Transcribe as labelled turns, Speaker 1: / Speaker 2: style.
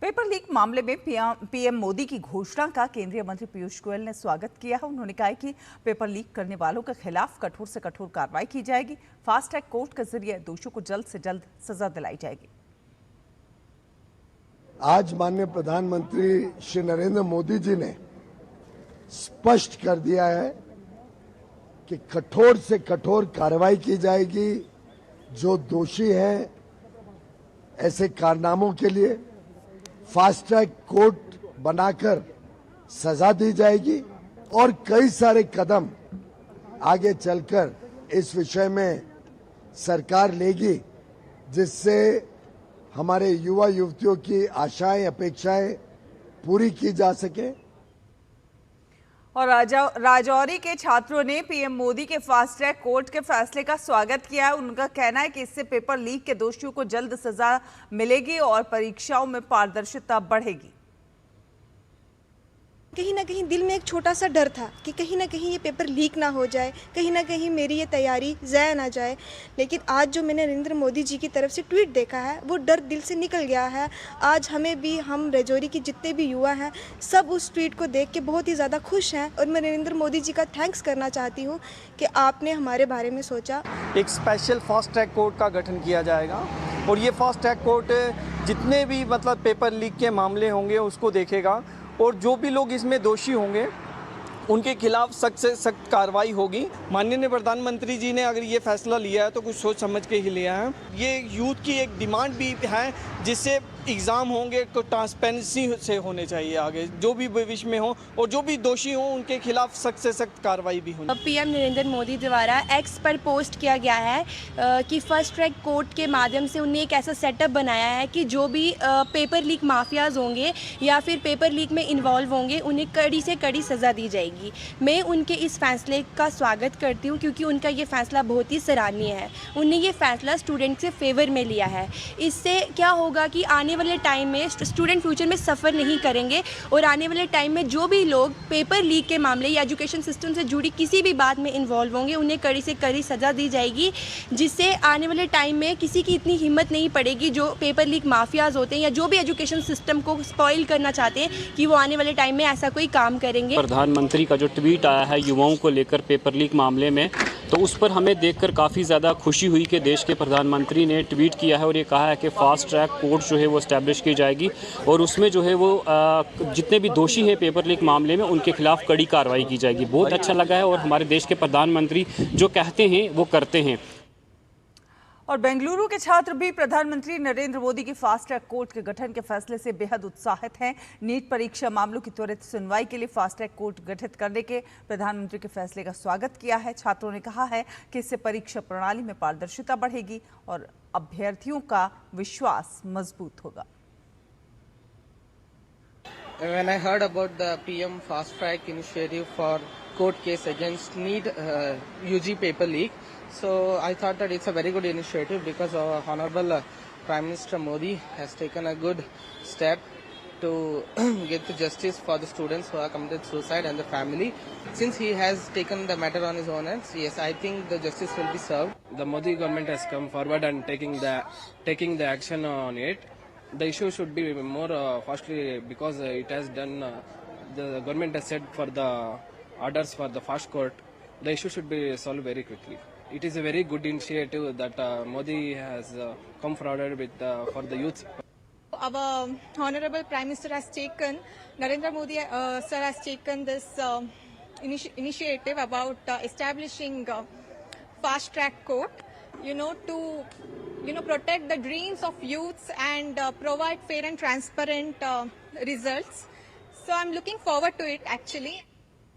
Speaker 1: Paper leak मामले में PM Modi की घोषणा का केंद्रीय मंत्री पीयूष गोयल ने स्वागत किया है। उन्होंने कहा कि पेपर लीक करने वालों के खिलाफ कठोर से कठोर कार्रवाई की जाएगी। फास्ट ट्रैक कोर्ट के जरिए दोषियों को जल्द से जल्द सजा दिलाई जाएगी।
Speaker 2: आज माननीय प्रधानमंत्री श्री नरेंद्र मोदी जी ने स्पष्ट कर दिया है कि कठोर से कठोर कार्रवाई की जाएगी। जो दोषी हैं ऐसे कारनामों के लिए फास्ट ट्रैक कोर्ट बनाकर सजा दी जाएगी और कई सारे कदम आगे चलकर इस विषय में सरकार लेगी, जिससे हमारे युवा युवतियों की आशाएं अपेक्षाएं पूरी की जा सके।
Speaker 1: और राजौरी के छात्रों ने पीएम मोदी के फास्ट ट्रैक कोर्ट के फैसले का स्वागत किया है। उनका कहना है कि इससे पेपर लीक के दोषियों को जल्द सजा मिलेगी और परीक्षाओं में पारदर्शिता बढ़ेगी।
Speaker 3: कहीं ना कहीं दिल में एक छोटा सा डर था कि कहीं ना कहीं ये पेपर लीक ना हो जाए, कहीं ना कहीं मेरी ये तैयारी ज़ाया ना जाए। लेकिन आज जो मैंने नरेंद्र मोदी जी की तरफ से ट्वीट देखा है, वो डर दिल से निकल गया है। आज हमें भी, हम राजौरी के जितने भी युवा हैं, सब उस ट्वीट को देख के बहुत ही ज़्यादा खुश हैं। और मैं नरेंद्र मोदी जी का थैंक्स करना चाहती हूँ कि आपने हमारे बारे में सोचा।
Speaker 4: एक स्पेशल फास्ट ट्रैक कोर्ट का गठन किया जाएगा और ये फास्ट ट्रैक कोर्ट जितने भी पेपर लीक के मामले होंगे उसको देखेगा और जो भी लोग इसमें दोषी होंगे उनके खिलाफ सख्त से सख्त कार्रवाई होगी। माननीय प्रधानमंत्री जी ने अगर ये फैसला लिया है तो कुछ सोच समझ के ही लिया है। ये यूथ की एक डिमांड भी है, जिससे एग्ज़ाम होंगे तो ट्रांसपेरेंसी से होने चाहिए आगे, जो भी भविष्य में हो और जो भी दोषी हों उनके खिलाफ सख्त से सख्त कार्रवाई भी होनी।
Speaker 3: पीएम नरेंद्र मोदी द्वारा एक्स पर पोस्ट किया गया है कि फर्स्ट ट्रैक कोर्ट के माध्यम से उन्हें एक ऐसा सेटअप बनाया है कि जो भी पेपर लीक माफियाज होंगे या फिर पेपर लीक में इन्वॉल्व होंगे उन्हें कड़ी से कड़ी सज़ा दी जाएगी। मैं उनके इस फैसले का स्वागत करती हूँ क्योंकि उनका ये फैसला बहुत ही सराहनीय है। उन्हें ये फैसला स्टूडेंट के फेवर में लिया है। इससे क्या होगा कि आने वाले टाइम में स्टूडेंट फ्यूचर में सफ़र नहीं करेंगे और आने वाले टाइम में जो भी लोग पेपर लीक के मामले या एजुकेशन सिस्टम से जुड़ी किसी भी बात में इन्वॉल्व होंगे उन्हें कड़ी से कड़ी सज़ा दी जाएगी, जिससे आने वाले टाइम में किसी की इतनी हिम्मत नहीं पड़ेगी जो पेपर लीक माफियाज होते हैं या जो भी एजुकेशन सिस्टम को स्पॉइल करना चाहते हैं कि वो आने वाले टाइम में ऐसा कोई काम करेंगे।
Speaker 5: प्रधानमंत्री का जो ट्वीट आया है युवाओं को लेकर पेपर लीक मामले में, तो उस पर हमें देखकर काफ़ी ज़्यादा खुशी हुई कि देश के प्रधानमंत्री ने ट्वीट किया है और ये कहा है कि फास्ट ट्रैक कोर्ट जो है वो एस्टैब्लिश की जाएगी और उसमें जो है वो जितने भी दोषी हैं पेपर लीक मामले में उनके खिलाफ कड़ी कार्रवाई की जाएगी। बहुत अच्छा लगा है और हमारे देश के प्रधानमंत्री जो कहते हैं वो करते हैं।
Speaker 1: और बेंगलुरु के छात्र भी प्रधानमंत्री नरेंद्र मोदी की फास्ट ट्रैक कोर्ट के गठन के फैसले से बेहद उत्साहित हैं। नीट परीक्षा मामलों की त्वरित सुनवाई के लिए फास्ट ट्रैक कोर्ट गठित करने के प्रधानमंत्री के फैसले का स्वागत किया है। छात्रों ने कहा है कि इससे परीक्षा प्रणाली में पारदर्शिता बढ़ेगी और अभ्यर्थियों का विश्वास मजबूत होगा।
Speaker 6: When I heard about the PM fast track initiative for court case against NEET UG paper leak, so I thought that it's a very good initiative because our Honorable Prime Minister Modi has taken a good step to get the justice for the students who have committed suicide and the family. Since he has taken the matter on his own hands, yes, I think the justice will be served.
Speaker 7: The Modi government has come forward and taking the action on it. The issue should be more fastly because it has done. The government has said for the orders for the fast court, the issue should be solved very quickly. It is a very good initiative that Modi has come forward with for the youth.
Speaker 8: Our Honorable Prime Minister has taken, Narendra Modi sir has taken this initiative about establishing fast track court, to protect the dreams of youths and provide fair and transparent results. So I'm looking forward to it actually.